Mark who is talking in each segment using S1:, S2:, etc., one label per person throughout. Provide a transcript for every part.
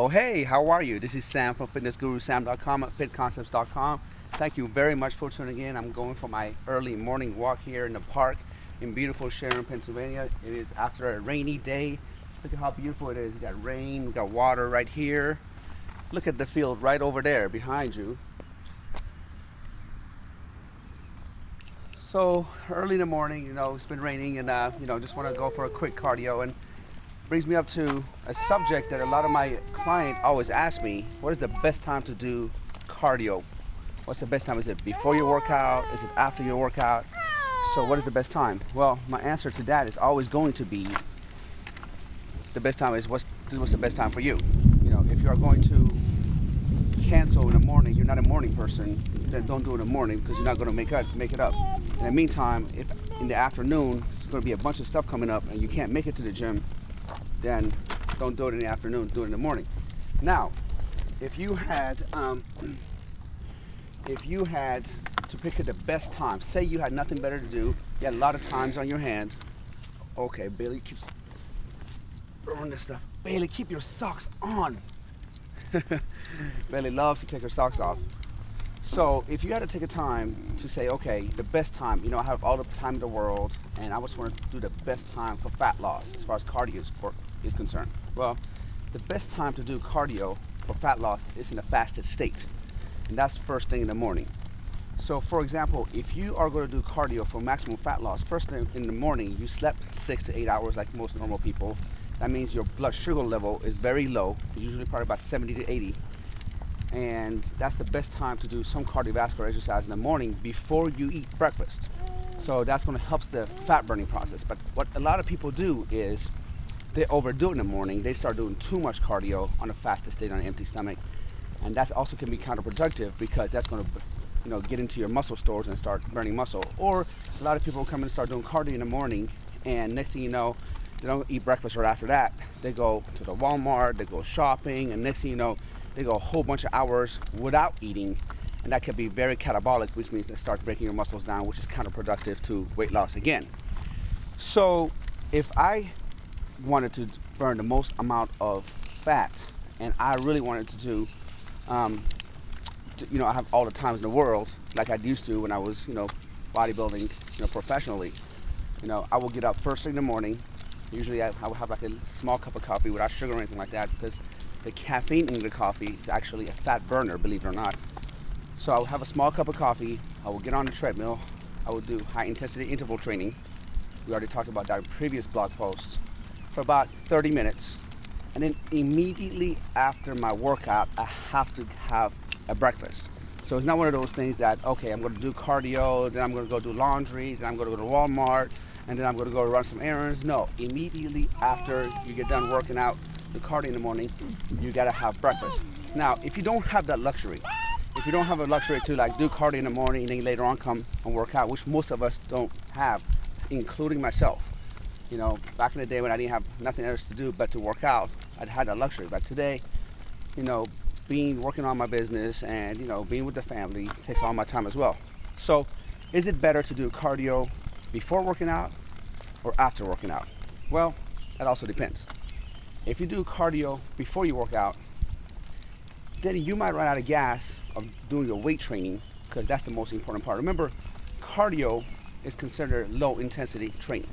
S1: Oh hey, how are you? This is Sam from fitnessgurusam.com at fitconcepts.com. Thank you very much for tuning in. I'm going for my early morning walk here in the park in beautiful Sharon, Pennsylvania. It is after a rainy day. Look at how beautiful it is. We got rain, we got water right here. Look at the field right over there behind you. So early in the morning, it's been raining and just want to go for a quick cardio, and brings me up to a subject that a lot of my clients always ask me: what is the best time to do cardio? What's the best time? Is it before your workout? Is it after your workout? So what is the best time? Well, my answer to that is always going to be the best time is what's the best time for you. If you are going to cancel in the morning, you're not a morning person, then don't do it in the morning because you're not going to make it up. In the meantime, if in the afternoon there's going to be a bunch of stuff coming up and you can't make it to the gym, then don't do it in the afternoon, do it in the morning. Now, if you had to pick the best time, say you had nothing better to do, you had a lot of times on your hand. Okay, Bailey keeps throwing this stuff. Bailey, keep your socks on. Bailey loves to take her socks off. So if you had to take a time to say, okay, the best time, I have all the time in the world and I just want to do the best time for fat loss as far as cardio is concerned. Well, the best time to do cardio for fat loss is in a fasted state, and that's first thing in the morning. So for example, if you are going to do cardio for maximum fat loss, first thing in the morning, you slept 6 to 8 hours like most normal people. That means your blood sugar level is very low, usually probably about 70 to 80. And that's the best time to do some cardiovascular exercise in the morning before you eat breakfast. So that's going to help the fat burning process. But what a lot of people do is they overdo it in the morning. They start doing too much cardio on a fasted state on an empty stomach, and that also can be counterproductive because that's going to get into your muscle stores and start burning muscle. Or a lot of people come and start doing cardio in the morning, and next thing you know, they don't eat breakfast right after that. They go to the Walmart, they go shopping, and next thing you know, they go a whole bunch of hours without eating, and that can be very catabolic, which means they start breaking your muscles down, which is counterproductive to weight loss again. So if I wanted to burn the most amount of fat, and I really wanted to do, I have all the times in the world like I used to when I was, bodybuilding, professionally. I will get up first thing in the morning. Usually I will have like a small cup of coffee without sugar or anything like that, because the caffeine in the coffee is actually a fat burner, believe it or not. So I will have a small cup of coffee. I will get on the treadmill. I will do high intensity interval training. We already talked about that in previous blog posts, for about 30 minutes. And then immediately after my workout, I have to have a breakfast. So it's not one of those things that, okay, I'm going to do cardio, then I'm going to go do laundry, then I'm going to go to Walmart, and then I'm going to go run some errands. No, immediately after you get done working out, the cardio in the morning, you got to have breakfast. Now, if you don't have that luxury, if you don't have a luxury to like do cardio in the morning and then later on come and work out, which most of us don't have, including myself. Back in the day when I didn't have nothing else to do but to work out, I'd had that luxury. But today, working on my business and, being with the family takes all my time as well. So is it better to do cardio before working out or after working out? Well, that also depends. If you do cardio before you work out, then you might run out of gas of doing your weight training, because that's the most important part. Remember, cardio is considered low intensity training,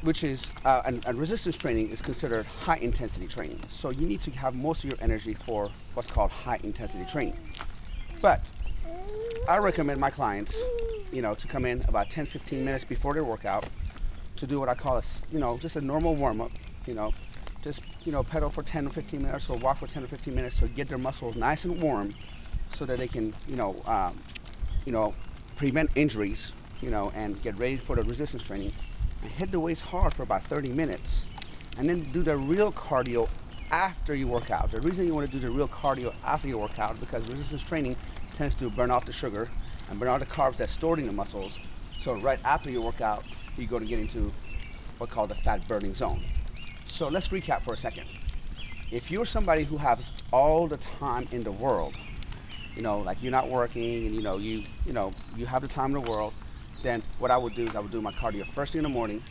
S1: which is, and resistance training is considered high intensity training. So you need to have most of your energy for what's called high intensity training. But I recommend my clients, to come in about 10-15 minutes before their workout to do what I call just a normal warm-up, pedal for 10 or 15 minutes or walk for 10 or 15 minutes to get their muscles nice and warm so that they can, prevent injuries, and get ready for the resistance training, and hit the weights hard for about 30 minutes, and then do the real cardio after you work out. The reason you want to do the real cardio after you work out is because resistance training tends to burn off the sugar and burn off the carbs that's stored in the muscles. So right after you work out, you're going to get into what's called the fat burning zone. So let's recap for a second. If you're somebody who has all the time in the world, like you're not working and you have the time in the world, then what I would do is I would do my cardio first thing in the morning,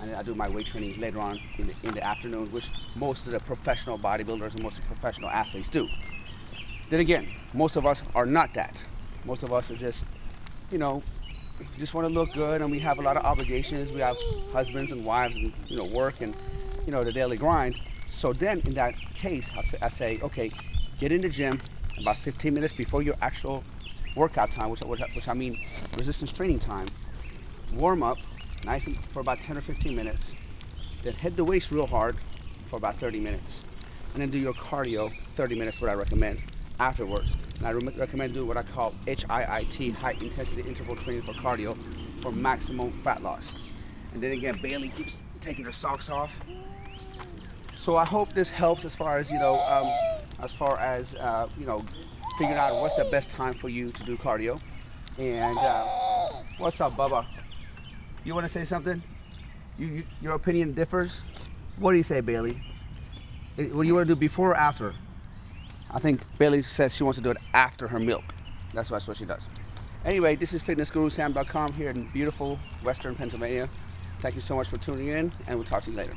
S1: and then I do my weight training later on in the afternoon, which most of the professional bodybuilders and most of the professional athletes do. Then again, most of us are not that. Most of us are just, you know, just want to look good, and we have a lot of obligations. We have husbands and wives and, you know, work and, you know, the daily grind. So then in that case, I say, okay, get in the gym about 15 minutes before your actual workout time, which I mean resistance training time. Warm up nice and for about 10 or 15 minutes. Then hit the weights real hard for about 30 minutes. And then do your cardio, 30 minutes, what I recommend, afterwards. And I recommend doing what I call HIIT, high intensity interval training for cardio, for maximum fat loss. And then again, Bailey keeps taking her socks off. So I hope this helps as far as, you know, figuring out what's the best time for you to do cardio. And what's up, Bubba? You want to say something? Your opinion differs? What do you say, Bailey? What do you want to do, before or after? I think Bailey says she wants to do it after her milk. That's what she does. Anyway, this is FitnessGuruSam.com here in beautiful Western Pennsylvania. Thank you so much for tuning in, and we'll talk to you later.